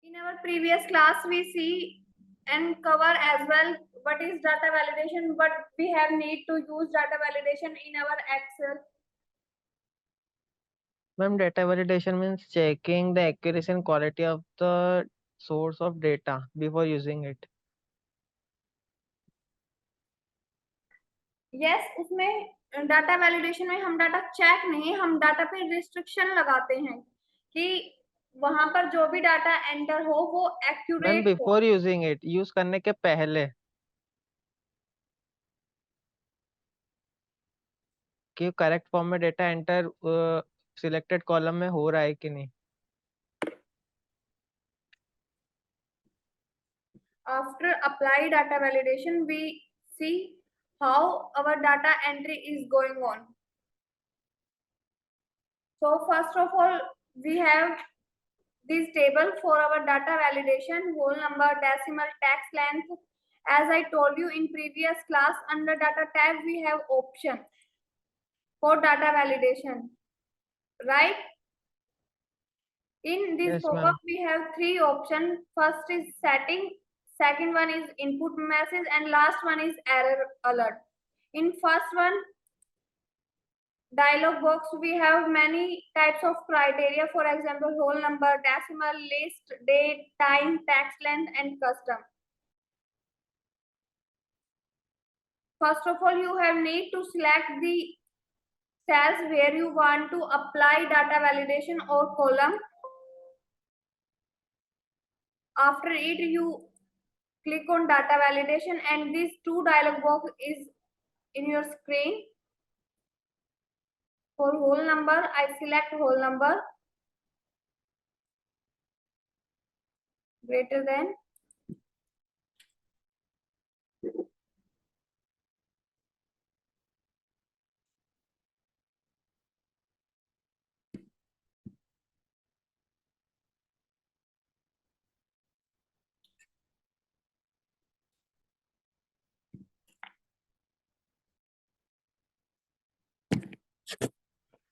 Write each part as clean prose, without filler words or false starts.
In our previous class, we see and cover as well what is data validation, but we have need to use data validation in our Excel. Ma'am, data validation means checking the accuracy and quality of the source of data before using it. Yes, उसमें data validation में हम data check नहीं, हम data पे restriction लगाते हैं कि वहां पर जो भी डाटा एंटर हो वो मैम, एक्यूरेट हो। बिफोर यूजिंग इट, यूज करने के पहले कि करेक्ट फॉर्म में डेटा एंटर सिलेक्टेड कॉलम में हो रहा है कि नहीं। After apply data validation, we see how our data entry is going on. So first of all, we have this table for our data validation: whole number, decimal, text length. As I told you in previous class, under data tab we have option for data validation, right? In this Yes, pop-up ma'am. we have three options. First is setting, second one is input message, and last one is error alert. In first one dialog box, we have many types of criteria. For example, whole number, decimal, list, date, time, text length, and custom. First of all, you have need to select the cells where you want to apply data validation or column. After it, you click on data validation, and this two dialog box is in your screen. For whole number, I select whole number greater than.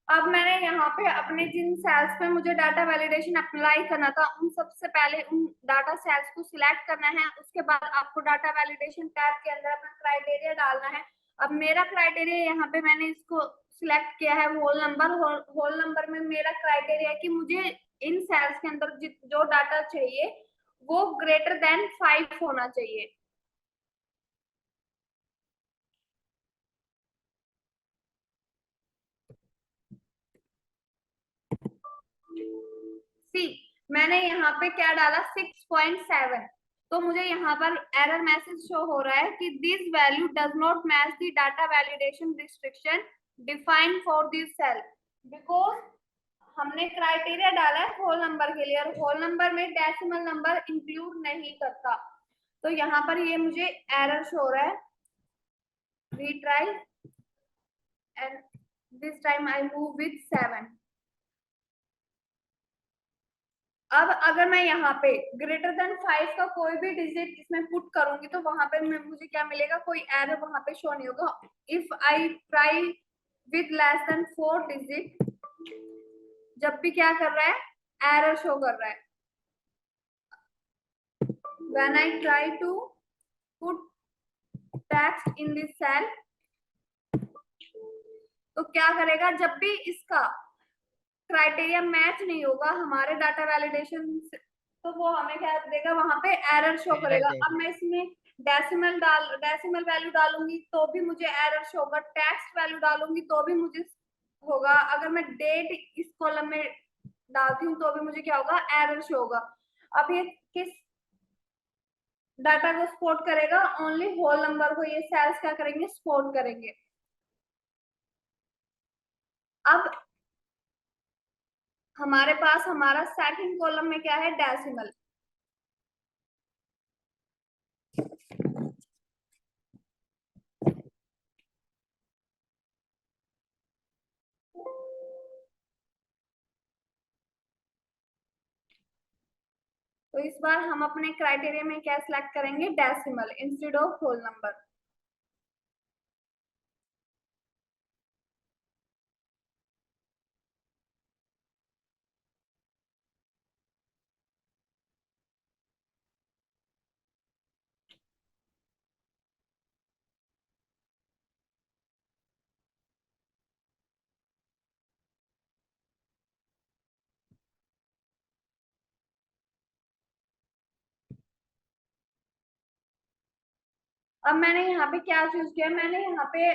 अब मैंने यहाँ पे अपने जिन sales पे मुझे data validation apply करना था, उन सबसे पहले उन डाटा सेल्स को सिलेक्ट करना है। उसके बाद आपको डाटा वैलिडेशन टैब के अंदर अपना क्राइटेरिया डालना है। अब मेरा क्राइटेरिया यहाँ पे मैंने इसको सिलेक्ट किया है होल नंबर। होल नंबर में मेरा क्राइटेरिया है कि मुझे इन सेल्स के अंदर जो डाटा चाहिए वो ग्रेटर देन 5 होना चाहिए। सी मैंने यहाँ पे क्या डाला 6.7, तो मुझे यहाँ पर एरर मैसेज शो हो रहा है कि this value does not match the data validation restriction defined for this cell, because हमने क्राइटेरिया डाला है होल नंबर के लिए और होल नंबर में डेसिमल नंबर इंक्लूड नहीं करता। तो यहाँ पर ये मुझे एरर शो हो रहा है। Retry and this time I move with 7। अब अगर मैं यहाँ पे ग्रेटर देन 5 का कोई भी डिजिट इसमें पुट करूंगी तो वहां पे मुझे क्या मिलेगा, कोई एरर वहां पे शो नहीं होगा। If I try with less than 4 digit, जब भी क्या कर रहा है, एरर शो कर रहा है। When I try to put text in this cell, तो क्या करेगा, जब भी इसका क्राइटेरिया मैच नहीं होगा हमारे डाटा वैलिडेशन से, तो वो हमें क्या देगा, वहां पे एरर शो करेगा। अब मैं इसमें डेसिमल वैल्यू डालूंगी तो भी मुझे एरर शो होगा, टेक्स्ट वैल्यू डालूंगी तो भी मुझे होगा, अगर मैं डेट इस कॉलम में डालती हूँ तो भी मुझे क्या होगा, एरर शो होगा। अब ये किस डाटा को सपोर्ट करेगा, ओनली होल नंबर को ये सेल्स क्या करेंगे, सपोर्ट करेंगे। अब हमारे पास हमारा सेकंड कॉलम में क्या है, डेसिमल। तो इस बार हम अपने क्राइटेरिया में क्या सिलेक्ट करेंगे, decimal instead of whole number. अब मैंने यहाँ पे क्या चूज किया, मैंने यहाँ पे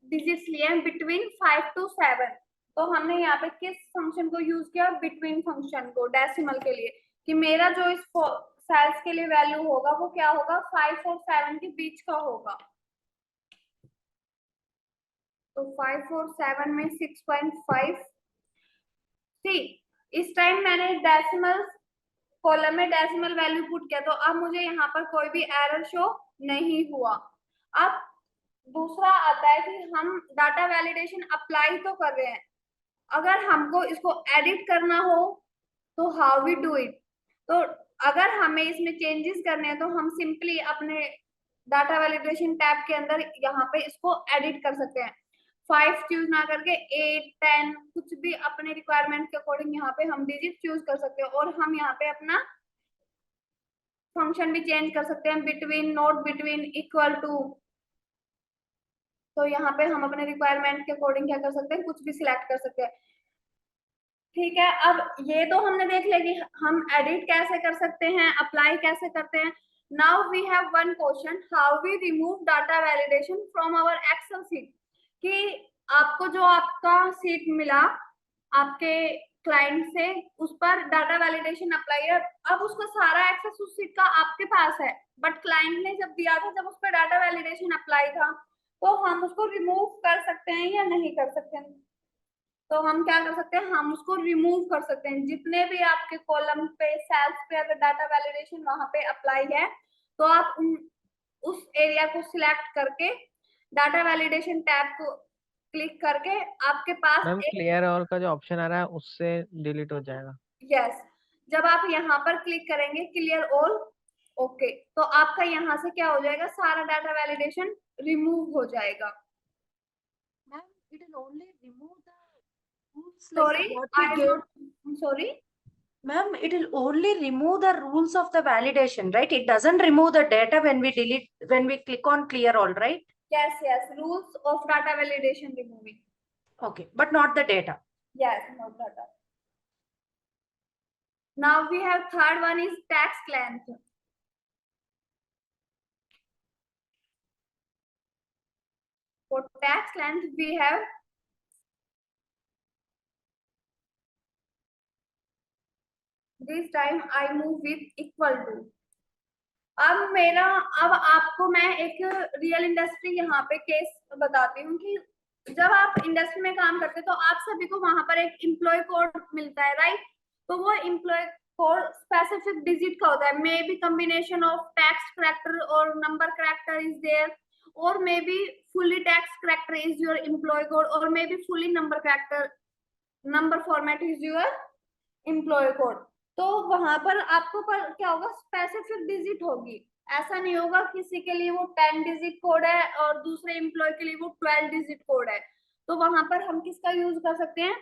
डिजिट्स लिए हैं बिटवीन 5 to 7। तो हमने यहाँ पे किस फंक्शन को यूज किया, बिटवीन फंक्शन को, डेसिमल के लिए, कि मेरा जो इस सेल्स के लिए वैल्यू होगा वो क्या होगा, 5 और 7 के बीच का होगा। तो 5 और 7 में 6.5। सी, इस टाइम मैंने डेसिमल कॉलम में डेसिमल वैल्यू पुट किया, तो अब मुझे यहाँ पर कोई भी एरर शो नहीं हुआ। अब दूसरा आता है कि हम डाटा वैलिडेशन अप्लाई तो कर रहे हैं, अगर हमको इसको एडिट करना हो तो हाउ वी डू इट। तो अगर हमें इसमें चेंजेस करने हैं तो हम सिंपली अपने डाटा वैलिडेशन टैब के अंदर यहाँ पे इसको एडिट कर सकते हैं। 5 चूज ना करके 8, 10 कुछ भी अपने रिक्वायरमेंट के अकॉर्डिंग यहाँ पे हम डिजिट चूज कर सकते हैं, और हम यहाँ पे अपना फंक्शन भी चेंज कर सकते हैं, between, not between, equal to. तो यहाँ पे हम अपने रिक्वायरमेंट के अकॉर्डिंग क्या कर सकते हैं, कुछ भी सिलेक्ट कर सकते हैं। ठीक है, अब ये तो हमने देख लिया कि हम एडिट कैसे कर सकते हैं, अप्लाई कैसे करते हैं। Now we have one question, how we remove data validation from our Excel sheet. कि आपको जो आपका सीट मिला आपके क्लाइंट से, उस पर डाटा वैलिडेशन अप्लाई है, अब उसका सारा एक्सेस उस सीट का आपके पास है, बट क्लाइंट ने जब दिया था, जब उस पर डाटा वैलिडेशन अप्लाई था, तो हम उसको रिमूव कर सकते हैं या नहीं कर सकते हैं। तो हम क्या कर सकते हैं, हम उसको रिमूव कर सकते हैं। जितने भी आपके कॉलम पे, सेल्स पे अगर डाटा वैलिडेशन वहां पे अप्लाई है, तो आप उस एरिया को सिलेक्ट करके डाटा वैलिडेशन टैब को क्लिक करके आपके पास मैम एक, क्लियर ऑल का जो ऑप्शन आ रहा है उससे डिलीट हो जाएगा। यस, जब आप यहाँ पर क्लिक करेंगे क्लियर ऑल, ओके, तो आपका यहाँ से क्या हो जाएगा, सारा डाटा वैलिडेशन रिमूव हो जाएगा। Ma'am, it will only remove the rules like sorry, what I we am gave. Not sorry. Ma'am, it will only remove the rules of the validation, right? It doesn't remove the data when we delete, when we click on clear all, right? Yes, yes, rules of data validation removing. Okay, but not the data. Yes, not data. Now we have third one is text length. For text length we have this time I move with equal to. अब आपको मैं एक real industry यहाँ पे case बताती हूँ कि जब आप इंडस्ट्री में काम करते हैं तो आप सभी को वहां पर एक एम्प्लॉय कोड मिलता है, राइट। तो वो एम्प्लॉय कोड स्पेसिफिक डिजिट का होता है, may be combination of text character और नंबर कैरेक्टर इज देयर, और may be fully text character is your employ code, और may be fully number character number format is your employ code. तो वहां पर आपको पर क्या होगा, स्पेसिफिक डिजिट होगी। ऐसा नहीं होगा किसी के लिए वो 10 डिजिट कोड है और दूसरे एम्प्लॉय के लिए वो 12 डिजिट कोड है। तो वहां पर हम किसका यूज कर सकते हैं,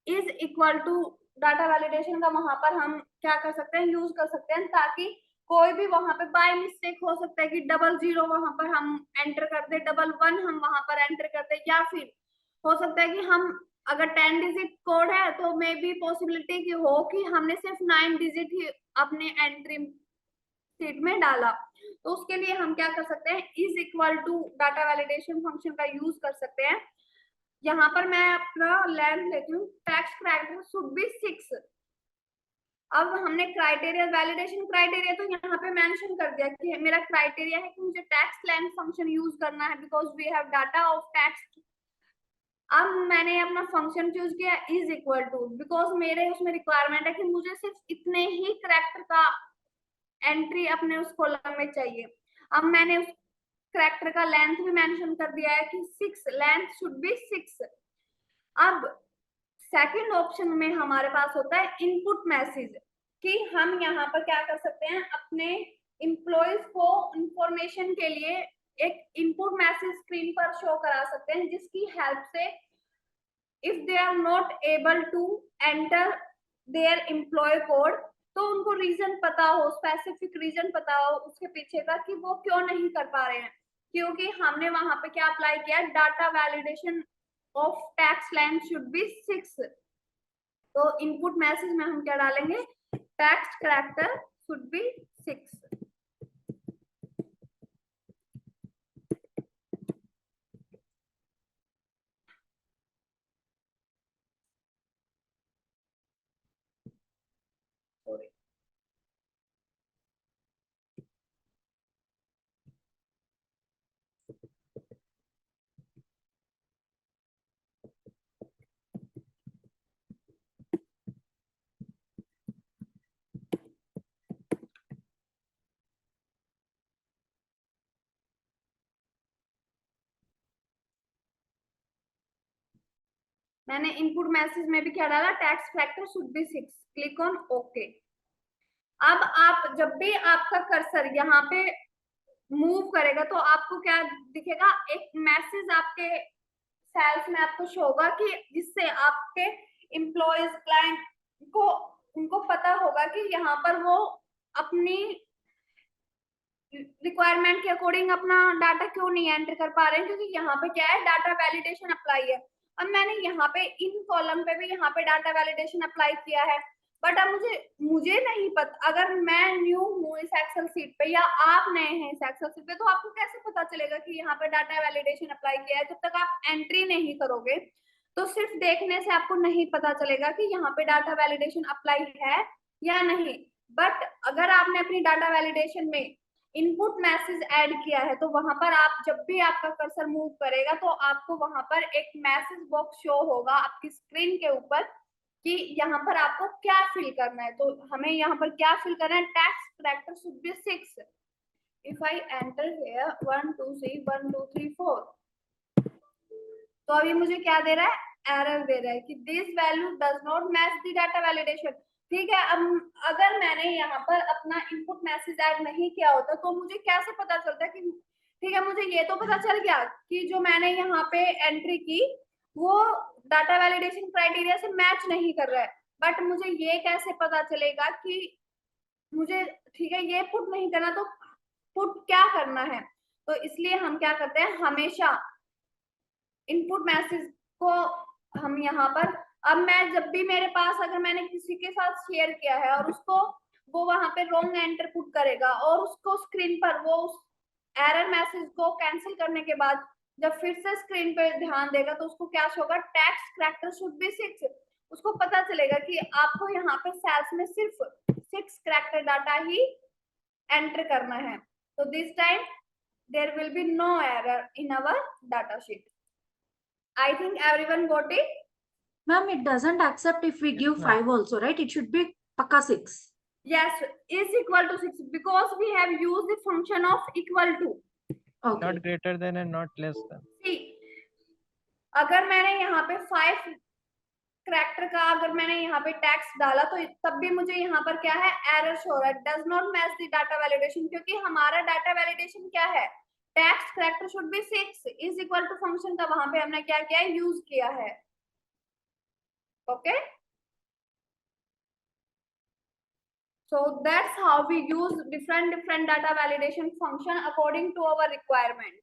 is equal to data validation का वहां पर हम क्या कर सकते हैं, यूज कर सकते हैं, ताकि कोई भी वहां पे बाय मिस्टेक हो सकता है कि 00 वहां पर हम एंटर कर दे, 11 हम वहां पर एंटर कर दे, या फिर हो सकता है कि हम अगर 10 डिजिट कोड है तो मे बी पॉसिबिलिटी की हो कि हमने सिर्फ 9 डिजिट ही अपने एंट्री शीट में डाला। तो उसके लिए हम क्या कर सकते हैं, is equal to data validation function का यूज कर सकते हैं। यहाँ पर मैं अपना लेंथ लेती हूँ, टेक्स्ट कैरेक्टर शुड बी 6। अब हमने क्राइटेरिया, वैलिडेशन क्राइटेरिया तो यहाँ पे मेंशन कर दिया कि मेरा क्राइटेरिया है कि मुझे टेक्स्ट लेंथ फंक्शन यूज करना है, because we have data of text. अब मैंने अपना फंक्शन चूज किया इज इक्वल टू, बिकॉज मेरे उसमें रिक्वायरमेंट है कि मुझे सिर्फ इतने ही कैरेक्टर का एंट्री अपने उस कॉलम में चाहिए। अब मैंने उस कैरेक्टर का लेंथ भी मेंशन कर दिया है कि 6, लेंथ शुड बी 6। अब सेकंड ऑप्शन में हमारे पास होता है इनपुट मैसेज, कि हम यहाँ पर क्या कर सकते हैं, अपने एम्प्लॉयज को इंफॉर्मेशन के लिए एक इनपुट मैसेज स्क्रीन पर शो करा सकते हैं, जिसकी हेल्प से if they are not able to enter their employ code, तो उनको रीजन पता हो, स्पेसिफिक रीजन पता हो उसके पीछे का कि वो क्यों नहीं कर पा रहे हैं, क्योंकि हमने वहां पे क्या अप्लाई किया, data validation of text length should be 6। तो इनपुट मैसेज में हम क्या डालेंगे, टेक्स्ट कैरेक्टर शुड बी 6। मैंने इनपुट मैसेज में भी क्या डाला, tax factor should be 6, click on okay. अब आप जब भी आपका कर्सर यहाँ पे मूव करेगा तो आपको क्या दिखेगा, एक मैसेज आपके सेल्स में आपको शो होगा कि जिससे आपके एम्प्लॉयज क्लाइंट को उनको पता होगा कि यहाँ पर वो अपनी रिक्वायरमेंट के अकॉर्डिंग अपना डाटा क्यों नहीं एंटर कर पा रहे हैं, क्योंकि यहाँ पे क्या है, डाटा वैलिडेशन अप्लाई है। अब मैंने यहाँ पे इन कॉलम पे भी यहाँ पे डाटा वैलिडेशन अप्लाई किया है, बट अब मुझे नहीं पता, अगर मैं न्यू हूँ इस एक्सेल सीट पे या आप नए हैं इस एक्सेल सीट पे, तो आपको कैसे पता चलेगा कि यहाँ पे डाटा वैलिडेशन अप्लाई किया है। जब तक आप एंट्री नहीं करोगे तो सिर्फ देखने से आपको नहीं पता चलेगा कि यहाँ पे डाटा वैलिडेशन अप्लाई है या नहीं। बट अगर आपने अपनी डाटा वैलिडेशन में इनपुट मैसेज ऐड किया है तो वहां पर आप जब भी आपका कर्सर मूव करेगा तो आपको वहां पर एक मैसेज बॉक्स शो होगा आपकी स्क्रीन के ऊपर कि यहाँ पर आपको क्या फिल करना है। तो हमें यहाँ पर क्या फिल करना है, text character should be 6। If I enter here 1 2 3 1 2 3 4, तो अभी मुझे क्या दे रहा है, एरर दे रहा है कि this value does not match the data validation. ठीक है, अब अगर मैंने यहाँ पर अपना इनपुट मैसेज ऐड नहीं किया होता तो मुझे कैसे पता चलता कि, ठीक है, मुझे ये तो पता चल गया कि जो मैंने यहाँ पे एंट्री की वो डाटा वैलिडेशन क्राइटेरिया से मैच नहीं कर रहा है, बट मुझे ये कैसे पता चलेगा कि मुझे, ठीक है, ये पुट नहीं करना तो पुट क्या करना है। तो इसलिए हम क्या करते हैं, हमेशा इनपुट मैसेज को हम यहाँ पर, अब मैं जब भी मेरे पास, अगर मैंने किसी के साथ शेयर किया है और उसको वो वहां पे रॉन्ग एंटर पुट करेगा और उसको स्क्रीन पर वो उस एरर मैसेज को कैंसिल करने के बाद जब फिर से स्क्रीन पे ध्यान देगा तो उसको क्या होगा, टैक्स कैरेक्टर शुड बी 6। उसको पता चलेगा कि आपको यहाँ पे सेल्स में सिर्फ 6 कैरेक्टर डाटा ही एंटर करना है। तो this time there will be no error in our data sheet. I think everyone got it. Ma'am, it doesn't accept if we give 5 also, right? It should be pakka 6. Yes, is equal to 6 because we have used the function of equal to. Okay. Not greater than and not less than. See, अगर मैंने यहाँ पे 5 character का अगर मैंने यहाँ पे tax डाला तो तब भी मुझे यहाँ पर क्या है, एरर शो हो रहा है, does not match the data validation, क्योंकि हमारा डाटा वैलिडेशन क्या है, text character should be 6 is equal to function का वहां पे हमने क्या किया है, यूज किया है। Okay, so that's how we use different data validation function according to our requirement.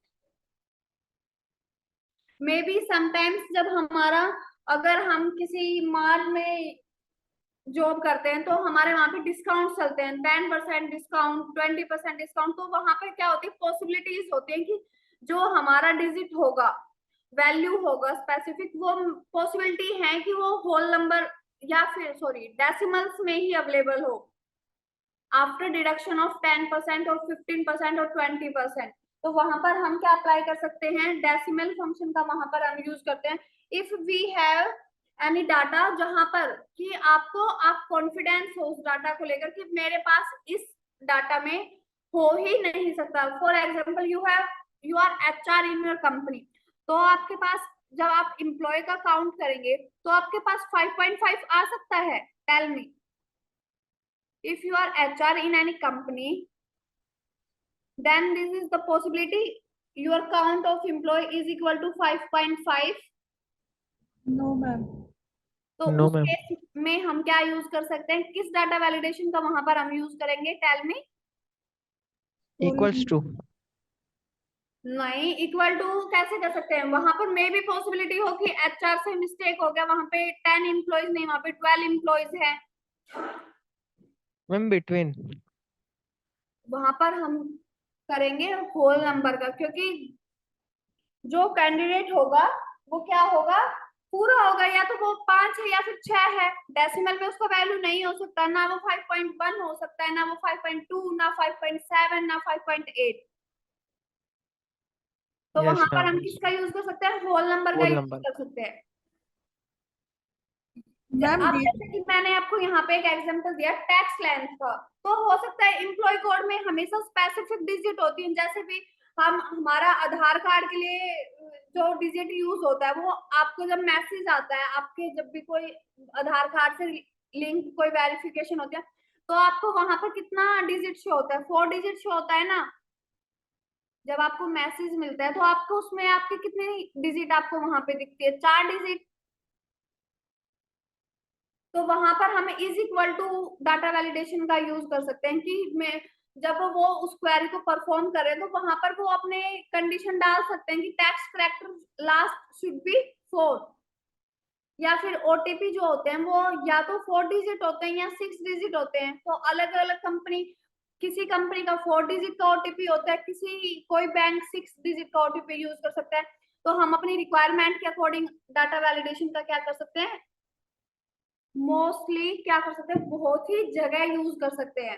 Maybe sometimes जब हमारा, अगर हम किसी मॉल में जॉब करते हैं तो हमारे वहां पे डिस्काउंट चलते हैं, 10% डिस्काउंट, 20% डिस्काउंट, तो वहां पे क्या होती है, पॉसिबिलिटीज होती है कि जो हमारा डिजिट होगा, वैल्यू होगा स्पेसिफिक, वो पॉसिबिलिटी है कि वो होल नंबर या फिर सॉरी डेसिमल्स में ही अवेलेबल हो आफ्टर डिडक्शन ऑफ 10% और 15% और 20%। तो वहां पर हम क्या अप्लाई कर सकते हैं, डेसिमल फंक्शन का वहां पर हम यूज करते हैं। If we have any data जहां पर कि आपको आप कॉन्फिडेंस हो उस डाटा को लेकर कि मेरे पास इस डाटा में हो ही नहीं सकता, for example you are HR in your company, तो आपके पास जब आप एम्प्लॉय का काउंट करेंगे तो आपके पास 5.5 आ सकता है। Tell me, if you are HR in any company, then this is the possibility your count of employee is equal to 5.5. No, ma'am. तो No, उस ma'am. केस में हम क्या यूज कर सकते हैं, किस डाटा वैलिडेशन का वहां पर हम यूज करेंगे, टेल मी। Equals to. नहीं, इक्वल टू कैसे कर सकते हैं, वहां पर मे भी पॉसिबिलिटी हो कि HR से मिस्टेक हो गया, वहां पे 10 एम्प्लॉइज नहीं वहां पे 12 एम्प्लॉइज है, Ma'am, between. वहां पर हम करेंगे होल नंबर का, क्योंकि जो कैंडिडेट होगा वो क्या होगा, पूरा होगा, या तो वो 5 है या फिर 6 है, डेसिमल में उसका वैल्यू नहीं हो सकता, ना वो 5.1 हो सकता है, ना वो 5.2, ना 5.7, ना 5.8। तो Yes, वहां पर ma'am. हम किसका यूज कर सकते हैं, होल नंबर का Whole यूज number. कर सकते हैं। Ma'am, अब जैसे कि मैंने आपको यहाँ पे एक एग्जांपल दिया टैक्स लेंथ का, तो हो सकता है एम्प्लॉय कोड में हमेशा स्पेसिफिक डिजिट होती है, जैसे भी हम हमारा आधार कार्ड के लिए जो डिजिट यूज होता है वो आपको जब मैसेज आता है, आपके जब भी कोई आधार कार्ड से लिंक कोई वेरिफिकेशन होता है तो आपको वहां पर कितना डिजिट शो होता है, 4 डिजिट शो होता है ना। जब आपको मैसेज मिलता है तो आपको उसमें आपके कितने डिजिट आपको वहां पे दिखती है, 4 डिजिट। तो वहां पर हम is equal to data validation का यूज कर सकते हैं कि मैं जब वो उस क्वेरी को परफॉर्म करे तो वहां पर वो अपने कंडीशन डाल सकते हैं कि text character last should be 4, या फिर ओटीपी जो होते हैं वो या तो 4 डिजिट होते हैं या 6 डिजिट होते हैं। तो अलग अलग कंपनी, किसी कंपनी का 4 डिजिट का ओटीपी होता है, किसी कोई बैंक 6 डिजिट का ओटीपी यूज कर सकता है। तो हम अपनी रिक्वायरमेंट के अकॉर्डिंग डाटा वैलिडेशन का क्या कर सकते हैं, मोस्टली क्या कर सकते हैं, बहुत ही जगह यूज कर सकते हैं,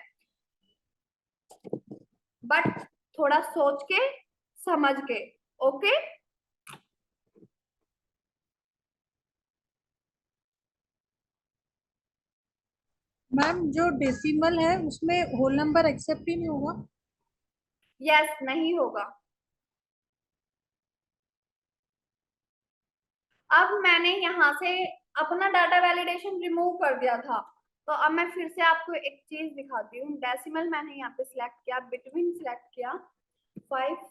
बट थोड़ा सोच के समझ के। ओके मैम, जो डेसिमल है उसमें होल नंबर एक्सेप्ट ही नहीं होगा? यस, नहीं होगा। अब मैंने यहाँ से अपना डाटा वैलिडेशन रिमूव कर दिया था, तो अब मैं फिर से आपको एक चीज दिखाती हूँ। डेसिमल मैंने यहाँ पे सिलेक्ट किया, बिटवीन सिलेक्ट किया, 5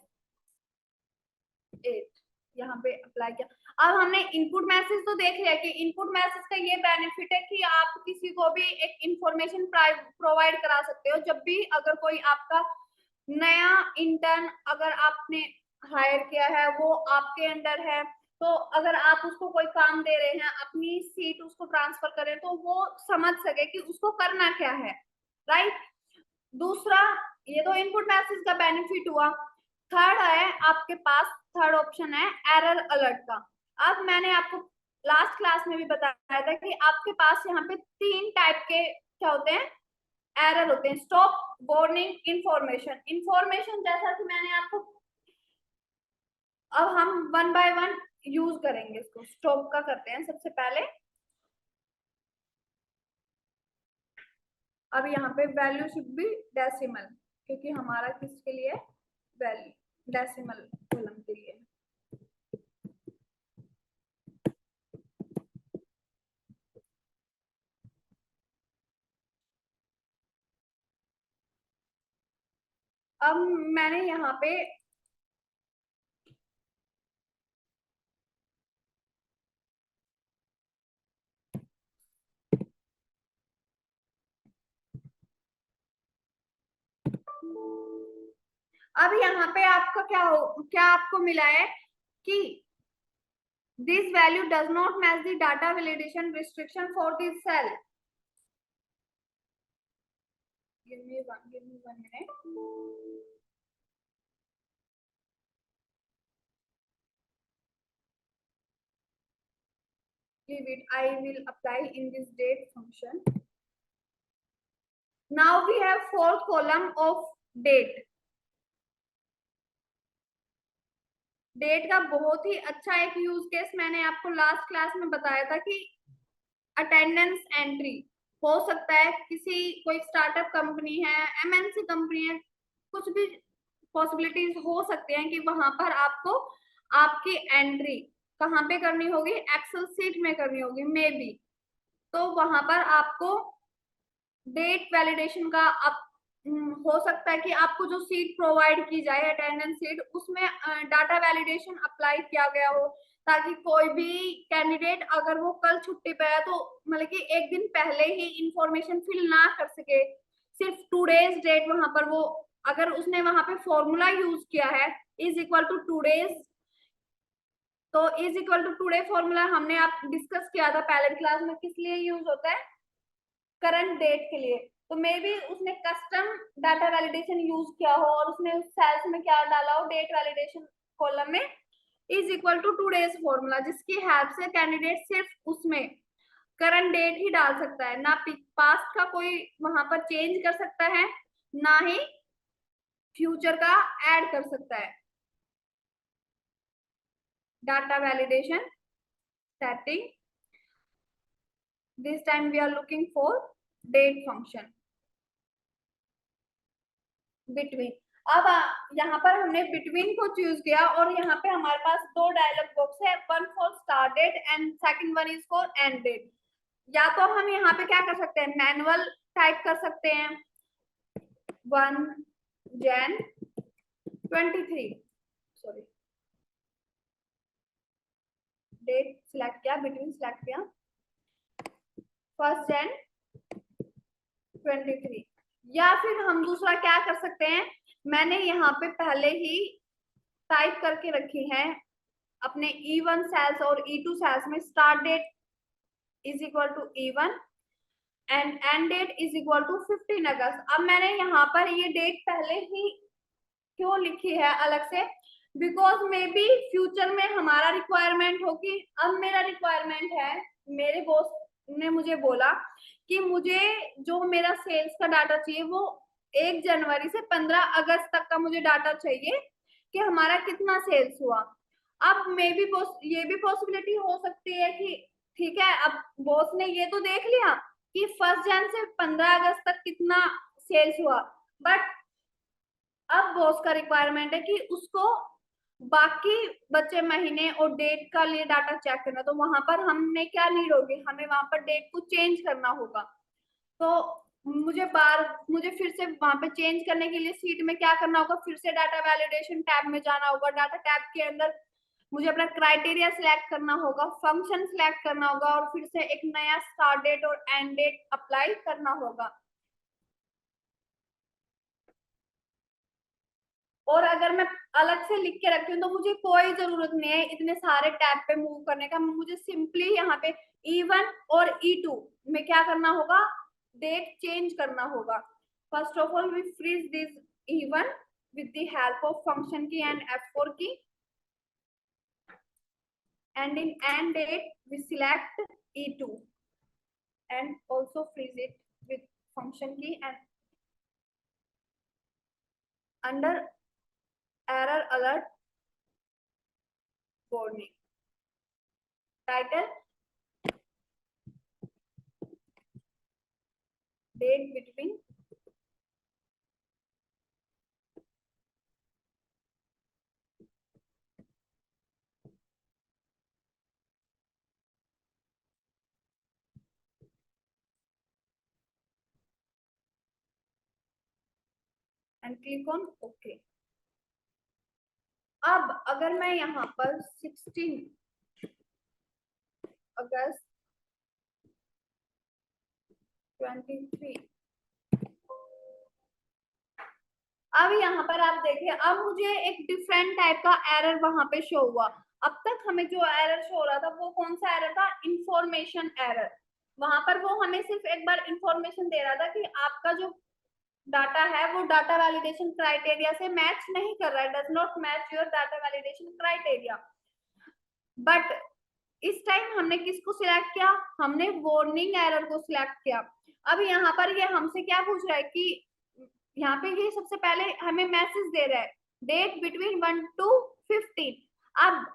8 यहाँ पे अप्लाई किया। अब हमने इनपुट मैसेज तो देख लिया कि इनपुट मैसेज का ये बेनिफिट है कि आप किसी को भी एक इंफॉर्मेशन प्रोवाइड करा सकते हो। जब भी अगर कोई आपका नया इंटर्न अगर आपने हायर किया है, वो आपके अंडर है, तो अगर आप उसको कोई काम दे रहे हैं, अपनी सीट उसको ट्रांसफर करें, तो वो समझ सके कि उसको करना क्या है, राइट। दूसरा, ये तो इनपुट मैसेज का बेनिफिट हुआ। थर्ड है आपके पास, थर्ड ऑप्शन है एरर अलर्ट का। अब मैंने आपको लास्ट क्लास में भी बताया था कि आपके पास यहाँ पे 3 टाइप के क्या होते हैं, एरर होते हैं। Stop, warning, information. इंफॉर्मेशन जैसा कि मैंने आपको, अब हम 1 बाय 1 यूज करेंगे इसको। स्टॉप का करते हैं सबसे पहले। अब यहाँ पे वैल्यू शुड बी डेसिमल, क्योंकि हमारा किसके लिए, वैल्यू डेसिमल कॉलम के लिए। अब मैंने यहाँ पे अब यहाँ पे आपका क्या आपको मिला है कि this value does not match the data validation restriction for this cell. give me one minute. Leave it, I will apply in this date function. Now we have 4th column of date. Date का बहुत ही अच्छा एक use case मैंने आपको last class में बताया था कि अटेंडेंस एंट्री हो सकता है, किसी कोई स्टार्टअप कंपनी है, एमएनसी कंपनी है, कुछ भी पॉसिबिलिटीज हो सकती हैं कि वहां पर आपको आपकी एंट्री कहाँ पे करनी होगी, एक्सेल सीट में करनी होगी मे बी। तो वहां पर आपको डेट वैलिडेशन का हो सकता है कि आपको जो सीट प्रोवाइड की जाए अटेंडेंस सीट, उसमें डाटा वैलिडेशन अप्लाई किया गया हो, ताकि कोई भी कैंडिडेट अगर वो कल छुट्टी पे है तो मतलब कि एक दिन पहले ही इंफॉर्मेशन फिल ना कर सके। सिर्फ टूडेज डेट वहां पर वो, अगर उसने वहां पे फॉर्मूला यूज किया है इज इक्वल टू टूडेज, तो is equal to today formula हमने आप डिस्कस किया था पहले क्लास में, किस लिए यूज होता है, करंट डेट के लिए। तो मे बी उसने कस्टम डाटा वैलिडेशन यूज किया हो और उसने उस सेल्स में क्या डाला हो, डेट वैलिडेशन कॉलम में is equal to today's formula, जिसकी हेल्प से कैंडिडेट सिर्फ उसमें करंट डेट ही डाल सकता है, ना पास्ट का कोई वहां पर चेंज कर सकता है, ना ही फ्यूचर का ऐड कर सकता है। Data validation setting, this time we are looking for date function between. अब यहाँ पर हमने बिटवीन को चूज किया और यहाँ पे हमारे पास दो डायलॉग बॉक्स है, one for start date and second one is for end date. या तो हम यहाँ पे क्या कर सकते हैं, मैनुअल टाइप कर सकते हैं 1 Jan 23, सॉरी डेट सिलेक्ट किया, बिटवीन सिलेक्ट किया 1 Jan 23। या फिर हम दूसरा क्या कर सकते हैं, मैंने यहाँ पे पहले ही टाइप करके रखी है अपने E1 सेल्स और E2 सेल्स में, start date is equal to E1 and end date is equal to 15 अगस्त। अब मैंने यहाँ पर ये डेट पहले ही क्यों लिखी है अलग से, बिकॉज मे बी फ्यूचर में हमारा रिक्वायरमेंट हो कि अब मेरा रिक्वायरमेंट है, मेरे बॉस ने मुझे बोला कि मुझे जो मेरा सेल्स का डाटा चाहिए वो 1 जनवरी से 15 अगस्त तक का मुझे डाटा चाहिए कि हमारा कितना सेल्स हुआ। अब मे बी ये भी पॉसिबिलिटी हो सकती है कि ठीक है, अब बॉस ने ये तो देख लिया कि 1 जन से 15 अगस्त तक कितना सेल्स हुआ, बट अब बॉस का रिक्वायरमेंट है कि उसको बाकी बचे महीने और डेट का लिए डाटा चेक करना, तो वहां पर हमें क्या नीड होगी, हमें वहां पर डेट को चेंज करना होगा। तो मुझे फिर से वहां पे चेंज करने के लिए सीट में क्या करना होगा, फिर से डाटा वैलिडेशन टैब में जाना होगा। डाटा टैब के अंदर मुझे अपना क्राइटेरिया सिलेक्ट करना होगा, फंक्शन सिलेक्ट करना होगा और फिर से एक नया स्टार्ट डेट और एंड डेट अप्लाई करना होगा। और अगर मैं अलग से लिख के रखती हूँ तो मुझे कोई जरूरत नहीं है इतने सारे टैब पे मूव करने का, मुझे सिंपली यहाँ पे E1 और E2 में क्या करना होगा, डेट चेंज करना होगा। First of all V fridge this E1 with the help of function key and F4 key, and in end date we select E2 and also freeze it with function key, and under error alert warning title date between and click on OK। अब अगर मैं यहाँ पर 16 अगस्त 23, अब यहाँ पर आप देखिए, अब मुझे एक डिफरेंट टाइप का एरर वहां पे शो हुआ। अब तक हमें जो एरर शो हो रहा था वो कौन सा एरर था, इंफॉर्मेशन एरर। वहां पर वो हमें सिर्फ एक बार इंफॉर्मेशन दे रहा था कि आपका जो डाटा है वो डाटा वैलिडेशन क्राइटेरिया से मैच नहीं कर रहा है, does not match your data validation criteria. But इस टाइम हमने किसको सिलेक्ट किया, हमने वार्निंग एरर को सिलेक्ट किया। अब यहाँ पर ये हमसे क्या पूछ रहा है कि यहाँ पे ये सबसे पहले हमें मैसेज दे रहा है डेट बिटवीन 1 to 15। अब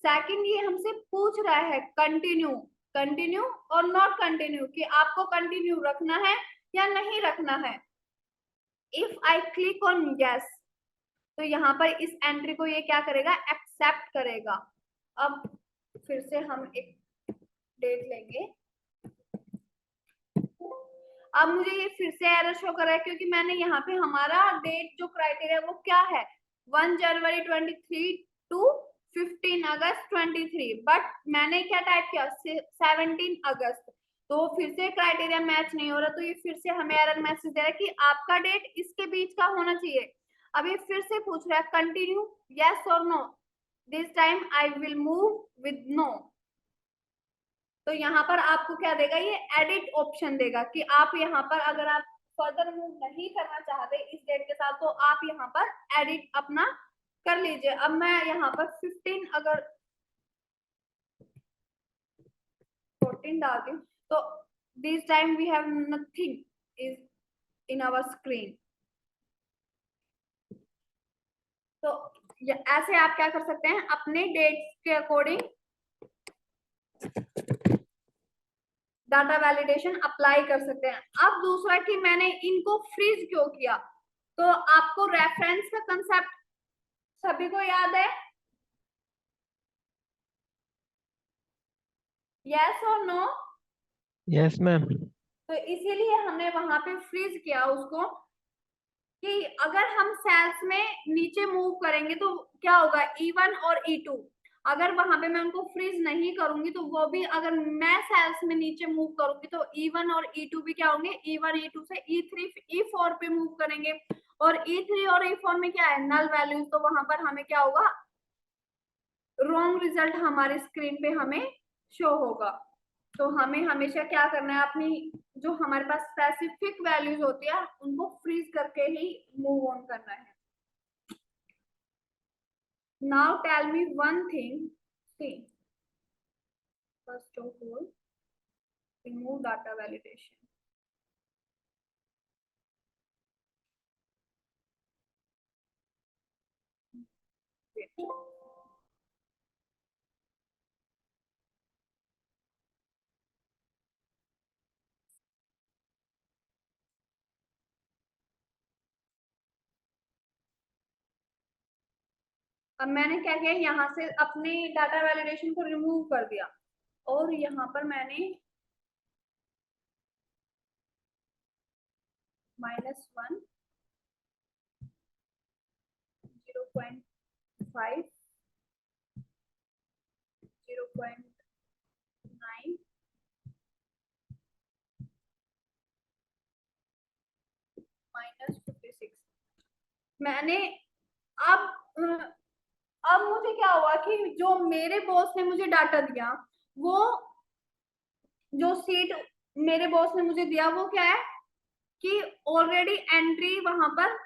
सेकंड ये हमसे पूछ रहा है कंटिन्यू और नॉट कंटिन्यू, कि आपको कंटिन्यू रखना है या नहीं रखना है। If I click on yes तो यहाँ पर इस एंट्री को ये क्या करेगा, एक्सेप्ट करेगा। अब फिर से हम एक डेट लेंगे। अब मुझे ये फिर से एरर शो कर रहा है क्योंकि मैंने यहाँ पे हमारा डेट जो क्राइटेरिया वो क्या है 1 जनवरी 23 to 15 अगस्त 23, बट मैंने क्या टाइप किया 17 अगस्त, तो फिर से क्राइटेरिया मैच नहीं हो रहा, तो ये फिर से हमें एरर मैसेज दे रहा है कि आपका डेट इसके बीच का होना चाहिए। अब ये फिर से पूछ रहा है कंटिन्यू यस और no, this time I will move with no. तो यहाँ पर आपको क्या देगा, ये एडिट ऑप्शन देगा कि आप यहाँ पर अगर आप फर्दर मूव नहीं करना चाहते इस डेट के साथ तो आप यहाँ पर एडिट अपना कर लीजिए। अब मैं यहाँ पर 15 अगर 14 डालती हूँ तो this time we have nothing is in our screen. तो ऐसे आप क्या कर सकते हैं, अपने डेट्स के अकॉर्डिंग डाटा वैलिडेशन अप्लाई कर सकते हैं। अब दूसरा कि मैंने इनको फ्रीज क्यों किया, तो आपको रेफरेंस का कंसेप्ट सभी को याद है? यस और नो? Yes ma'am. तो इसीलिए हमने वहां पे फ्रीज किया उसको कि अगर हम सेल्स में नीचे मूव करेंगे तो क्या होगा, E1 और E2। अगर वहां पे मैं उनको फ्रीज नहीं करूंगी तो वो भी, अगर मैं सेल्स में नीचे मूव करूंगी तो E1 और E2 भी क्या होंगे, E1 E2 से E3 E4 पे मूव करेंगे। और E3 और E4 में क्या है, नल वैल्यूज, तो वहां पर हमें क्या होगा, रॉन्ग रिजल्ट हमारे स्क्रीन पे हमें शो होगा। तो हमें हमेशा क्या करना है, अपनी जो हमारे पास स्पेसिफिक वैल्यूज होती है उनको फ्रीज करके ही मूव ऑन करना है। Now tell me one thing, see first of all remove data validation. अब मैंने क्या किया, यहाँ से अपने डाटा वैलिडेशन को रिमूव कर दिया और यहाँ पर मैंने -1 0.5 0.9 -56 मैंने। अब मुझे क्या हुआ कि जो मेरे बॉस ने मुझे डाटा दिया, वो जो सीट मेरे बॉस ने मुझे दिया वो क्या है कि ऑलरेडी एंट्री वहां पर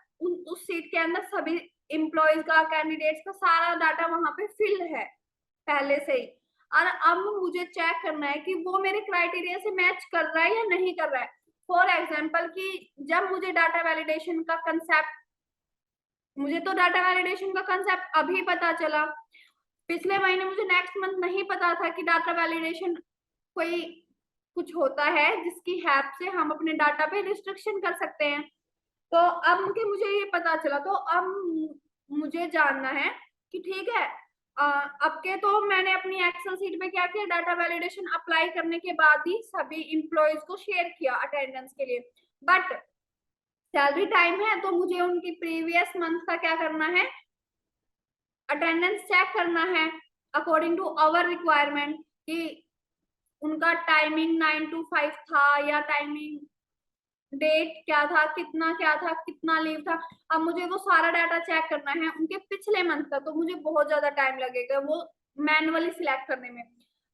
उस सीट के अंदर सभी एम्प्लॉयज का, कैंडिडेट्स का सारा डाटा वहां पे फिल है पहले से ही। और अब मुझे चेक करना है कि वो मेरे क्राइटेरिया से मैच कर रहा है या नहीं कर रहा है। फॉर एग्जाम्पल कि जब मुझे डाटा वैलिडेशन का कंसेप्ट, मुझे तो डाटा वैलिडेशन का कंसेप्ट अभी पता चला, पिछले महीने मुझे नेक्स्ट मंथ नहीं पता था कि डाटा वैलिडेशन कोई कुछ होता है जिसकी हेल्प से हम अपने डाटा पे रिस्ट्रिक्शन कर सकते हैं। तो अब मुझे ये पता चला, तो अब मुझे जानना है कि ठीक है, अब के तो मैंने अपनी एक्सेल सीट में क्या किया, डाटा वैलिडेशन अप्लाई करने के बाद ही सभी एम्प्लॉयज को शेयर किया अटेंडेंस के लिए। बट सैलरी टाइम है तो मुझे उनकी प्रीवियस मंथ का क्या करना है, अटेंडेंस चेक करना है अकॉर्डिंग टू आवर रिक्वायरमेंट कि उनका टाइमिंग 9 to 5 था या टाइमिंग डेट क्या था, कितना लीव था। अब मुझे वो सारा डाटा चेक करना है उनके पिछले मंथ का, तो मुझे बहुत ज्यादा टाइम लगेगा वो मैनुअली सिलेक्ट करने में।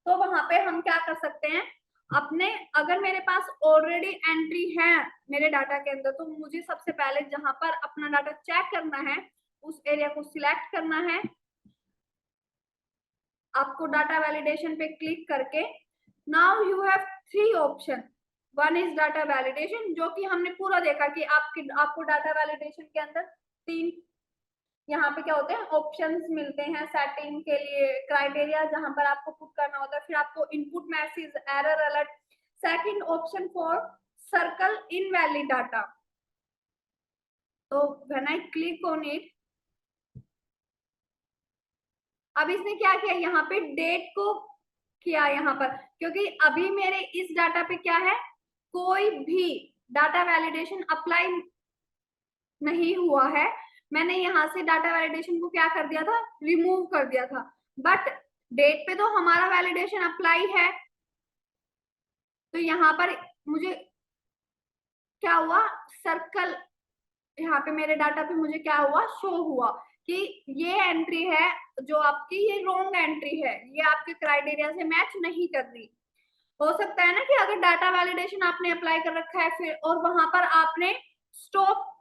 तो वहां पे हम क्या कर सकते हैं, अपने, अगर मेरे पास ऑलरेडी एंट्री है मेरे डाटा के अंदर, तो मुझे सबसे पहले जहां पर अपना डाटा चेक करना है उस एरिया को सिलेक्ट करना है। आपको डाटा वैलिडेशन पे क्लिक करके, now you have 3 option. One is data validation, जो कि हमने पूरा देखा कि आपको डाटा वैलिडेशन के अंदर 3 यहाँ पे क्या होते हैं, ऑप्शंस मिलते हैं सेटिंग के लिए, क्राइटेरिया जहां पर आपको पुट करना होता है, फिर आपको input message, error alert. Second option for circle invalid data. तो when I click on it, अब इसने क्या किया, यहाँ पे डेट को किया यहाँ पर, क्योंकि अभी मेरे इस डाटा पे क्या है, कोई भी डाटा वैलिडेशन अप्लाई नहीं हुआ है। मैंने यहाँ से डाटा वैलिडेशन को क्या कर दिया था, रिमूव कर दिया था। बट डेट पे तो हमारा वैलिडेशन अप्लाई है। तो यहाँ पर मुझे क्या हुआ, सर्कल, यहाँ पे मेरे डाटा पे मुझे क्या हुआ, शो हुआ कि ये एंट्री है जो आपकी, ये रॉन्ग एंट्री है, ये आपके क्राइटेरिया से मैच नहीं कर रही। हो सकता है ना कि अगर डाटा वैलिडेशन आपने अप्लाई कर रखा है फिर, और वहां पर आपने स्टॉप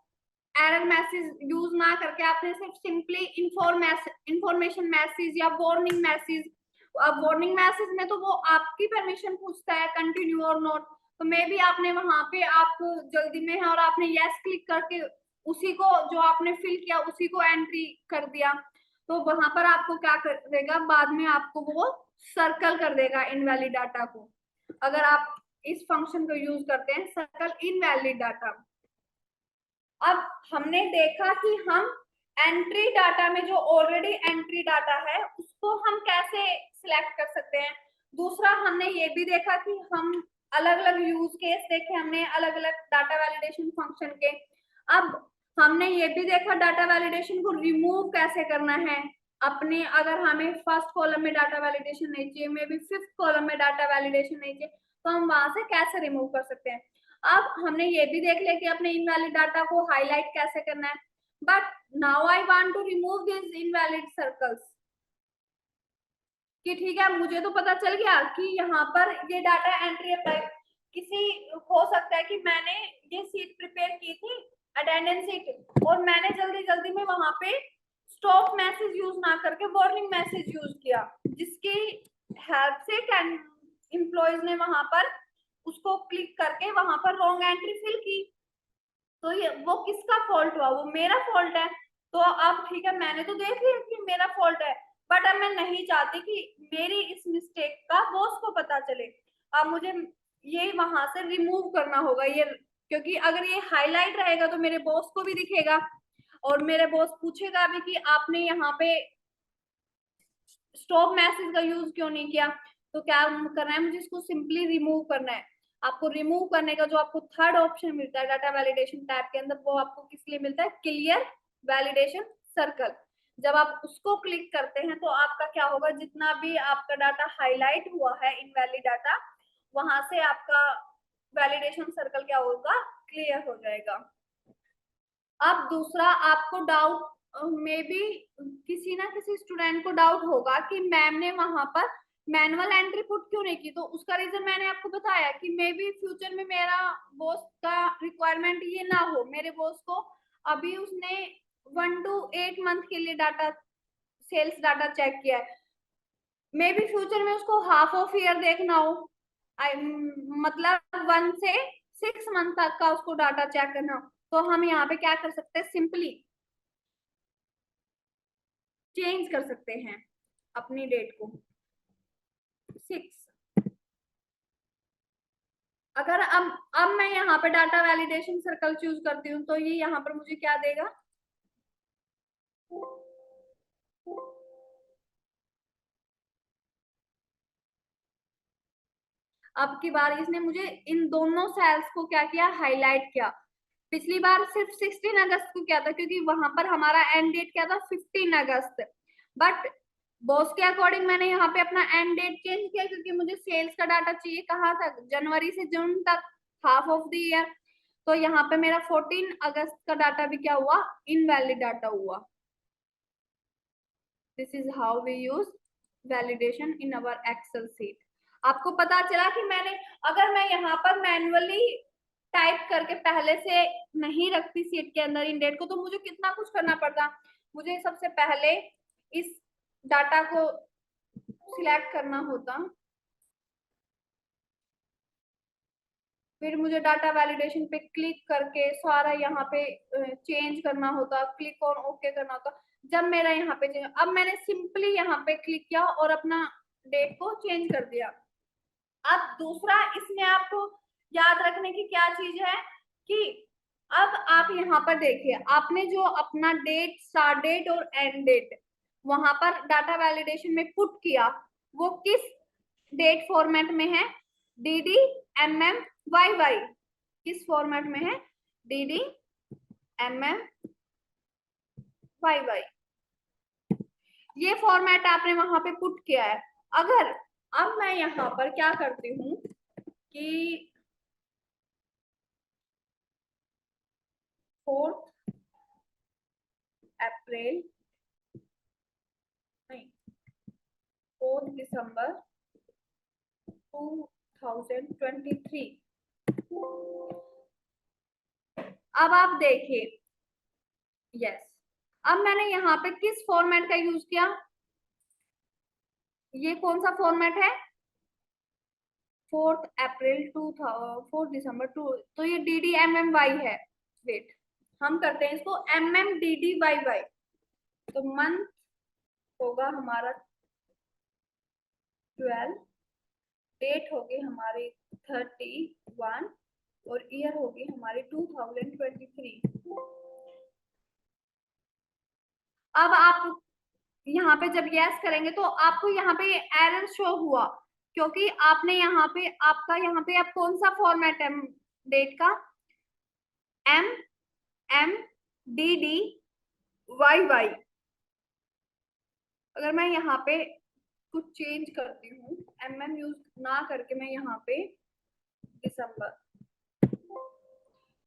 एरर मैसेज यूज ना करके आपने सिर्फ सिंपली इंफॉर्मेशन मैसेज या वार्निंग मैसेज, अब वार्निंग मैसेज में तो वो आपकी परमिशन पूछता है कंटिन्यू और नॉट, तो मे भी आपने वहां पे, आप जल्दी में है और आपने यस क्लिक करके उसी को, जो आपने फिल किया उसी को एंट्री कर दिया, तो वहां पर आपको क्या करेगा, बाद में आपको वो सर्कल कर देगा इनवैलिड डाटा को। अगर आप इस फंक्शन को यूज करते हैं, सर्कल इनवैलिड डाटा। अब हमने देखा कि हम एंट्री डाटा में जो ऑलरेडी एंट्री डाटा है उसको हम कैसे सिलेक्ट कर सकते हैं। दूसरा हमने ये भी देखा कि हम अलग अलग यूज केस देखे हमने अलग अलग डाटा वैलिडेशन फंक्शन के। अब हमने ये भी देखा डाटा वैलिडेशन को रिमूव कैसे करना है अपने, अगर हमें फर्स्ट कॉलम में डाटा वैलिडेशन नहीं चाहिए, मे बी फिफ्थ कॉलम में डाटा वैलिडेशन नहीं चाहिए, तो हम वहां से कैसे रिमूव कर सकते हैं। अब हमने ये भी देख लिया कि अपने इनवैलिड डाटा को हाईलाइट कैसे करना है। But now I want to remove this invalid circles, कि ठीक है मुझे तो पता चल गया कि यहाँ पर ये डाटा एंट्री अप्लाई, किसी हो सकता है कि मैंने ये सीट प्रिपेयर की थी अटेंडेंस सीट और मैंने जल्दी जल्दी में वहां पे स्टॉप मैसेज यूज ना करके वार्निंग मैसेज यूज किया, जिसकी हेल्प से एम्प्लॉयज ने वहां पर उसको क्लिक करके वहां पर रॉन्ग एंट्री फिल की। तो ये वो किसका फॉल्ट हुआ, वो मेरा फॉल्ट है। तो अब ठीक है मैंने तो देख लिया कि मेरा फॉल्ट है, बट अब मैं नहीं चाहती कि मेरी इस मिस्टेक का बॉस को पता चले। अब मुझे ये वहां से रिमूव करना होगा ये, क्योंकि अगर ये हाईलाइट रहेगा तो मेरे बॉस को भी दिखेगा और मेरे बॉस पूछेगा भी कि आपने यहाँ पे स्टॉप मैसेज का यूज क्यों नहीं किया। तो क्या करना है, मुझे इसको सिंपली रिमूव करना है। आपको रिमूव करने का जो आपको थर्ड ऑप्शन मिलता है डाटा वैलिडेशन टैब के अंदर, वो आपको किस लिए मिलता है, क्लियर वैलिडेशन सर्कल। जब आप उसको क्लिक करते हैं तो आपका क्या होगा, जितना भी आपका डाटा हाईलाइट हुआ है इनवैलिड डाटा, वहां से आपका वैलिडेशन सर्कल क्या होगा, क्लियर हो जाएगा। अब दूसरा आपको डाउट मे बी किसी ना किसी स्टूडेंट को डाउट होगा कि मैम ने वहां पर मैनुअल एंट्री पुट क्यों नहीं की। तो उसका रीजन मैंने आपको बताया कि मे बी फ्यूचर में मेरा बॉस का रिक्वायरमेंट ये ना हो, मेरे बॉस को अभी उसने 1 to 8 मंथ के लिए डाटा सेल्स डाटा चेक किया है, मे बी फ्यूचर में उसको हाफ ऑफ ईयर देखना हो, मतलब 1 से 6 मंथ तक का उसको डाटा चेक करना हो। तो हम यहाँ पे क्या कर सकते हैं, सिंपली चेंज कर सकते हैं अपनी डेट को 6। अगर अब मैं यहाँ पे डाटा वैलिडेशन सर्कल चूज करती हूँ तो ये यहाँ पर मुझे क्या देगा, अब की बार इसने मुझे इन दोनों सेल्स को क्या किया, हाईलाइट किया। पिछली बार सिर्फ 16 अगस्त को क्या था, क्योंकि वहां पर हमारा एंड डेट क्या था, 15 अगस्त। बट बॉस के अकॉर्डिंग मैंने यहाँ पे अपना एंड डेट चेंज किया, क्योंकि मुझे सेल्स का डाटा चाहिए कहाँ तक, जनवरी से जून तक, हाफ ऑफ द ईयर। तो यहाँ पे मेरा 14 अगस्त का डाटा भी क्या हुआ, इनवैलिड डाटा हुआ। This is how we use validation in our Excel sheet. आपको पता चला कि मैंने, अगर मैं यहाँ पर मैन्युअली टाइप करके पहले से नहीं रखती सीट के अंदर इन डेट को, तो मुझे कितना कुछ करना पड़ता। मुझे सबसे पहले इस डाटा को सिलेक्ट करना होता, फिर मुझे डाटा वैलिडेशन पे क्लिक करके सारा यहाँ पे चेंज करना होता, क्लिक ऑन ओके करना होता। जब मेरा यहाँ पे चेंज, अब मैंने सिंपली यहाँ पे क्लिक किया और अपना डेट को चेंज कर दिया। अब दूसरा इसमें आपको याद रखने की क्या चीज है कि अब आप यहाँ पर देखिए, आपने जो अपना डेट, स्टार्ट डेट और एंड डेट वहां पर डाटा वैलिडेशन में पुट किया, वो किस डेट फॉर्मेट में है, dd mm yy। किस फॉर्मेट में है, dd mm yy। ये फॉर्मेट आपने वहां पे पुट किया है। अगर अब मैं यहाँ पर क्या करती हूँ कि 4 अप्रैल नहीं 4 दिसंबर 2023। अब आप देखिए, यस, अब मैंने यहाँ पे किस फॉर्मेट का यूज किया, ये कौन सा फॉर्मेट है, 4 अप्रैल 4 दिसंबर 2, तो ये DDMMY है। वेट, हम करते हैं इसको MMDDYY। तो मंथ होगा हमारा 12, डेट होगी हमारी 31, और ईयर होगी हमारी 2023। अब आप यहाँ पे जब यस करेंगे तो आपको यहाँ पे एरर शो हुआ, क्योंकि आपने यहाँ पे आपका यहाँ पे अब कौन सा फॉर्मेट है डेट का, MMDD YY। अगर मैं यहाँ पे कुछ चेंज करती हूँ, MM यूज ना करके मैं यहाँ पे दिसंबर,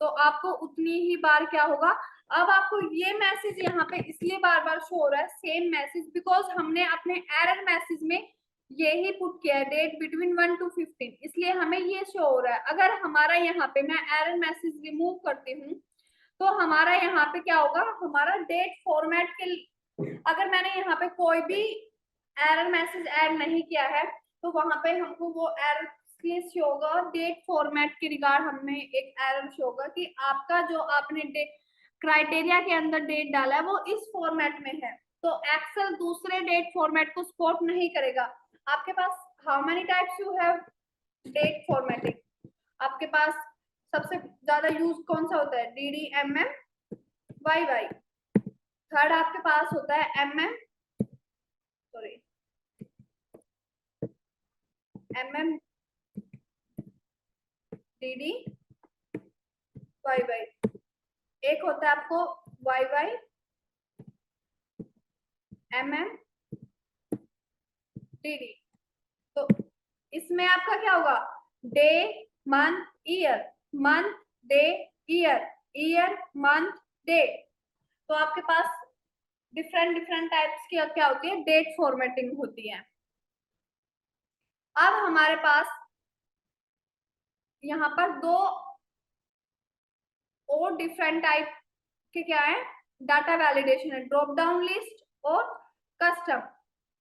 तो आपको उतनी ही बार क्या होगा, अब आपको ये मैसेज यहाँ पे इसलिए बार बार शो हो रहा है सेम मैसेज, बिकॉज हमने अपने एरर मैसेज में ये ही पुट किया है डेट बिटवीन 1 to 15, इसलिए हमें ये शो हो रहा है। अगर हमारा यहाँ पे मैं एरर मैसेज रिमूव करती हूँ तो हमारा यहाँ पे क्या होगा, हमारा डेट फॉर्मेट के, अगर मैंने यहाँ पे कोई भी एरर मैसेज ऐड नहीं किया है तो वहां पे हमको वो एरर शो होगा, डेट फॉर्मेट के रिगार्ड हमें एक एरर शो होगा कि आपका जो आपने क्राइटेरिया के अंदर डेट डाला है वो इस फॉर्मेट में है, तो एक्सेल दूसरे डेट फॉर्मेट को सपोर्ट नहीं करेगा। आपके पास how many types you have date formatting, आपके पास सबसे ज्यादा यूज कौन सा होता है, DD MM YY। थर्ड आपके पास होता है MMDD YY। एक होता है आपको YY MMDD। तो इसमें आपका क्या होगा, day month year, month day year, year month day. तो आपके पास डिफरेंट टाइप्स की क्या होती है, डेट फॉर्मेटिंग होती है। अब हमारे पास यहाँ पर दो और डिफरेंट टाइप के क्या है, डाटा वैलिडेशन है, ड्रॉप डाउन लिस्ट और कस्टम।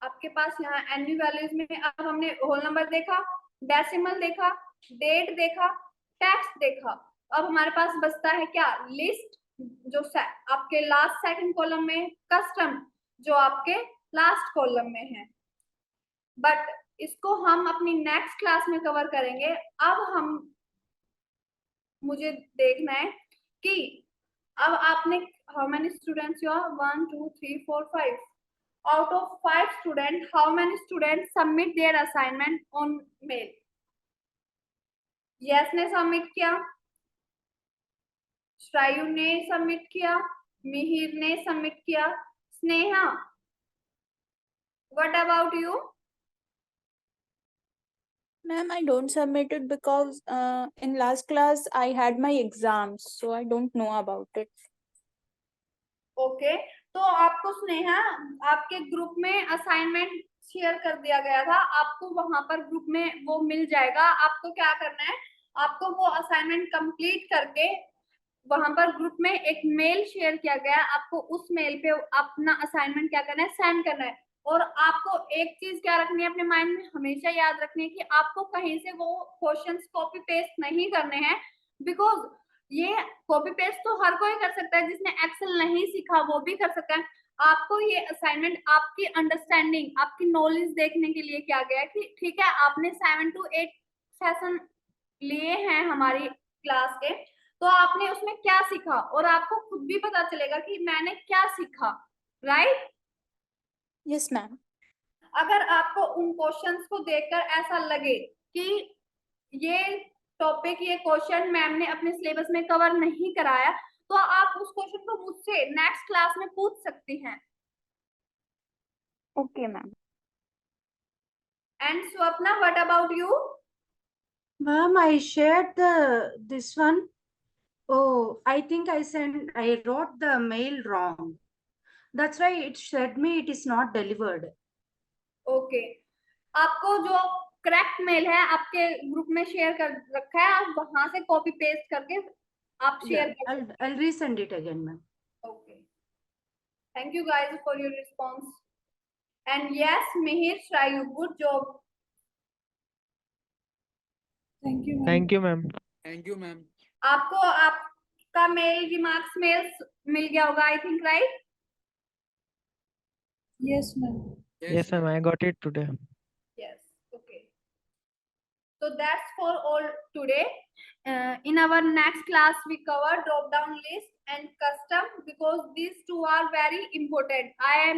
आपके पास यहाँ एनवी वैल्यूज में अब हमने होल नंबर देखा, डेसिमल देखा, डेट देखा, टेक्स्ट देखा। अब हमारे पास बचता है क्या, लिस्ट जो आपके लास्ट सेकंड कॉलम में, कस्टम जो आपके लास्ट कॉलम में है। बट इसको हम अपनी नेक्स्ट क्लास में कवर करेंगे। अब हम मुझे देखना है कि अब आपने how many students you are, 1 2 3 4 5, out of 5 students how many students submit their assignment on mail? Yes ने सबमिट किया, श्रायु ने सबमिट किया, मिहिर ने सबमिट किया, Sneha what about you? Ma'am, I don't submit it because in last class I had my exams, so I don't know about it. Okay तो आपको स्नेहा आपके group में असाइनमेंट शेयर कर दिया गया था, आपको वहां पर ग्रुप में वो मिल जाएगा। आपको क्या करना है, आपको वो असाइनमेंट कंप्लीट करके वहां पर ग्रुप में एक मेल शेयर किया गया, आपको उस मेल पे अपना असाइनमेंट क्या करना है, सेंड करना है। और आपको एक चीज क्या रखनी है अपने माइंड में, हमेशा याद रखनी है कि आपको कहीं से वो क्वेश्चंस कॉपी पेस्ट नहीं करने हैं, बिकॉज ये कॉपी पेस्ट तो हर कोई कर सकता है, जिसने एक्सेल नहीं सीखा वो भी कर सकता है। आपको ये असाइनमेंट आपकी अंडरस्टैंडिंग, आपकी नॉलेज देखने के लिए किया गया है कि ठीक है आपने 7 to 8 सेशन लिए हैं हमारी क्लास के, तो आपने उसमें क्या सीखा और आपको खुद भी पता चलेगा कि मैंने क्या सीखा, राइट? Yes, ma'am. अगर आपको उन क्वेश्चंस को देखकर ऐसा लगे कि ये टॉपिक, ये क्वेश्चन मैम ने अपने सिलेबस में कवर नहीं कराया, तो आप उस क्वेश्चन को मुझसे नेक्स्ट क्लास में पूछ सकती हैं। Okay, ma'am. And Swapna what about you? Ma'am, I shared this one. Oh, I think I wrote the mail wrong. That's why it said me it is not delivered. Okay आपको जो correct mail है आपके group में share कर रखा है, आप वहां से कॉपी पेस्ट करके आप शेयर कर सकते हैं। I'll resend it again, ma'am. Okay. Thank you guys for your response. And yes, Mihir, Shrayu, good job. Thank you, ma'am. Thank you, ma'am. Thank you, ma'am. आपको आपका मेल, रिमार्क्स मेल मिल गया होगा, I think, right? Yes, ma'am. Yes, ma'am. I got it today. So that's for all today. In our next class, we cover drop down list and custom because these two are very important. I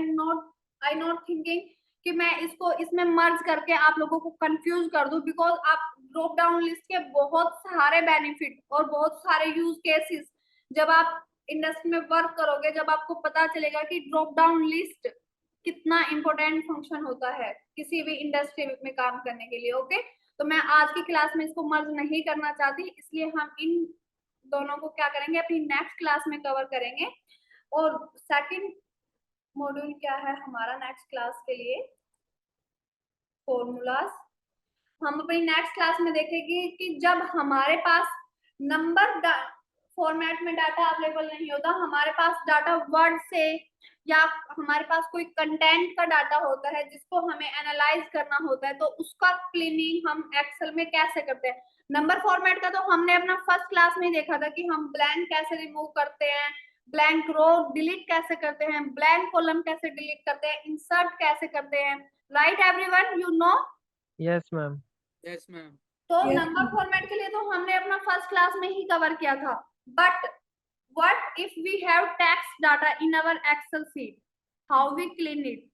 not thinking कि मैं इसको इसमें मर्ज करके आप लोगों को confuse कर दूं, बिकॉज आप ड्रॉप डाउन लिस्ट के बहुत सारे बेनिफिट और बहुत सारे यूज केसेस जब आप इंडस्ट्री में वर्क करोगे, जब आपको पता चलेगा कि ड्रॉप डाउन लिस्ट कितना इंपॉर्टेंट फंक्शन होता है किसी भी इंडस्ट्री में काम करने के लिए। ओके, तो मैं आज की क्लास में इसको मर्ज नहीं करना चाहती, इसलिए हम इन दोनों को क्या करेंगे अपनी नेक्स्ट क्लास में कवर करेंगे। और सेकंड मॉड्यूल क्या है हमारा नेक्स्ट क्लास के लिए, फॉर्मूलाज। हम अपनी नेक्स्ट क्लास में देखेंगे कि जब हमारे पास नंबर फॉर्मेट में डाटा अवेलेबल नहीं होता, हमारे पास डाटा वर्ड से या हमारे पास कोई कंटेंट का डाटा होता है जिसको हमें एनालाइज करना होता है, तो उसका क्लीनिंग हम एक्सेल में कैसे करते हैं। नंबर फॉर्मेट का तो हमने अपना फर्स्ट क्लास में देखा था कि हम ब्लैंक कैसे रिमूव करते हैं, ब्लैंक रो डिलीट कैसे करते हैं, ब्लैंक कॉलम कैसे डिलीट करते हैं, इंसर्ट कैसे करते हैं। Right everyone, you know? Yes, ma'am. Yes, ma'am. तो Yes, नंबर ma'am. फॉर्मेट के लिए तो हमने अपना फर्स्ट क्लास में ही कवर किया था, but what if we have text data in our Excel sheet, how we clean it.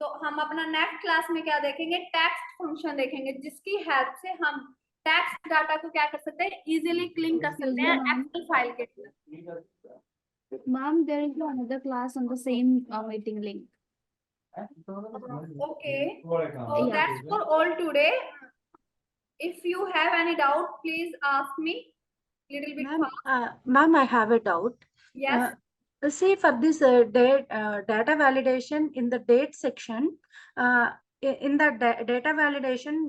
तो हम अपना नेक्स्ट क्लास में क्या देखेंगे, टेक्स्ट फंक्शन देखेंगे जिसकी हेल्प से हम टेक्स्ट डाटा को क्या कर सकते हैं, इजीली क्लीन कर सकते हैं एक्सेल फाइल के अंदर। Ma'am, there is another class on the same meeting link. Okay, so Yeah. that's for all today. If you have any doubt, please ask me little bit Ma'am, fast. ma'am, I have a doubt. Yes. See, for this data validation in the date section, in the data validation,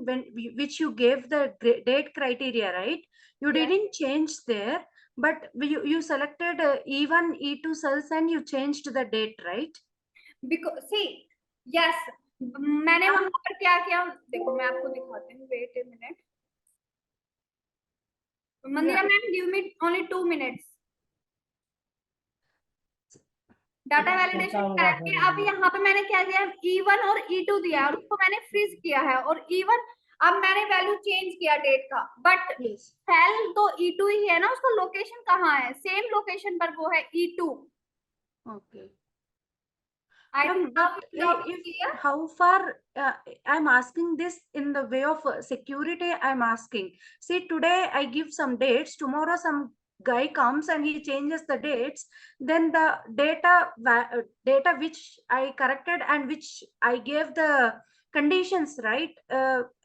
which you gave the date criteria, right? You Yes. didn't change there, but you selected E1, E2 cells and you changed the date, right? Because see, yes, मैंने वहां पर क्या किया, देखो मैं आपको दिखाती हूँ, wait a minute. Mandira ma'am, give me only 2 minutes। Data validation करके अब यहाँ पे मैंने क्या किया, E1 और E2 दिया और उसको मैंने फ्रीज किया है, और E1 अब मैंने वैल्यू चेंज किया डेट का, बट Yes. सेल तो E2 ही है ना, उसका लोकेशन कहाँ है, सेम लोकेशन पर वो है E2। Okay. I Ma'am, think now but it's not if clear. how far I'm asking this in the way of security, I'm asking. See, today I give some dates, tomorrow some guy comes and he changes the dates, then the data which I corrected and which I gave the conditions, right?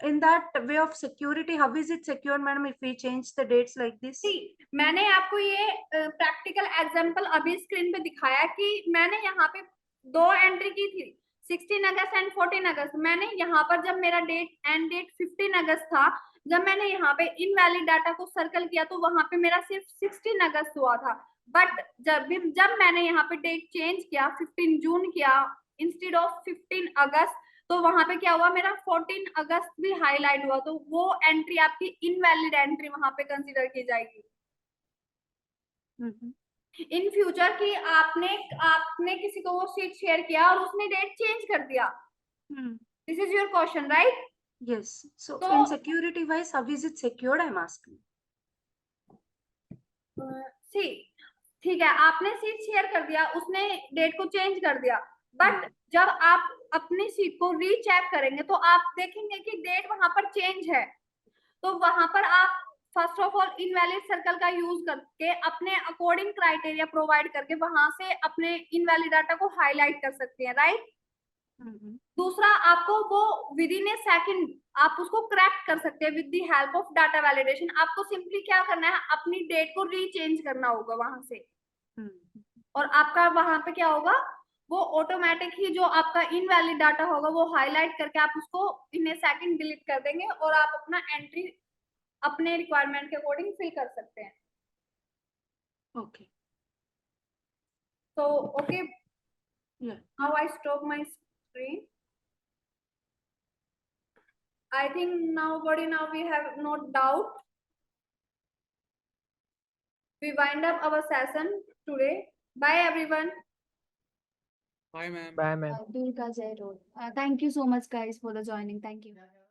In that way of security, how is it secure, madam, if we change the dates like this? See, मैंने आपको ये practical example अभी screen पे दिखाया कि मैंने यहाँ पे 2 एंट्री की थी, 16 अगस्त एंड 14 अगस्त। मैंने यहाँ पर जब मेरा एंड डेट 15 अगस्त था, जब मैंने यहाँ पे इनवैलिड डाटा को सर्कल किया तो वहां पे मेरा सिर्फ 16 अगस्त हुआ था, बट जब मैंने यहाँ पे डेट चेंज किया, 15 जून किया इंस्टेड ऑफ 15 अगस्त, तो वहां पे क्या हुआ, मेरा 14 अगस्त भी हाईलाइट हुआ, तो वो एंट्री आपकी इनवैलिड एंट्री वहां पे कंसीडर की जाएगी। इन फ्यूचर की आपने किसी को वो शीट शेयर किया और उसने डेट चेंज कर दिया, this is your question, right? Yes. So So- in security wise, how is it secured? I'm asking. सी, ठीक है, आपने शीट शेयर कर दिया, उसने डेट को चेंज कर दिया, बट जब आप अपनी शीट को रीचेक करेंगे तो आप देखेंगे कि डेट वहां पर चेंज है, तो वहां पर आप first of all invalid circle का यूज करके अपने अकॉर्डिंग क्राइटेरिया प्रोवाइड करके वहां से अपने इनवैलिड डाटा को हाईलाइट कर सकते हैं, राइट? दूसरा, आपको वो विद इन ए सेकंड आप उसको क्रैक कर सकते हैं with the help of data validation. आपको सिंपली क्या करना है, अपनी डेट को रीचेंज करना होगा वहां से, और आपका वहां पे क्या होगा, वो ऑटोमेटिक ही जो आपका इनवैलिड डाटा होगा वो हाईलाइट करके आप उसको इन ए सेकंड डिलीट कर देंगे और आप अपना एंट्री अपने रिक्वायरमेंट के अकॉर्डिंग फिल कर सकते हैं। Okay. So okay, Yeah. now I stop my screen. I think now we have no doubt. We wind up our session today. Bye everyone. Bye, ma'am. Bye, ma'am. Durga Jai Road. Thank you so much, guys, for the joining. Thank you.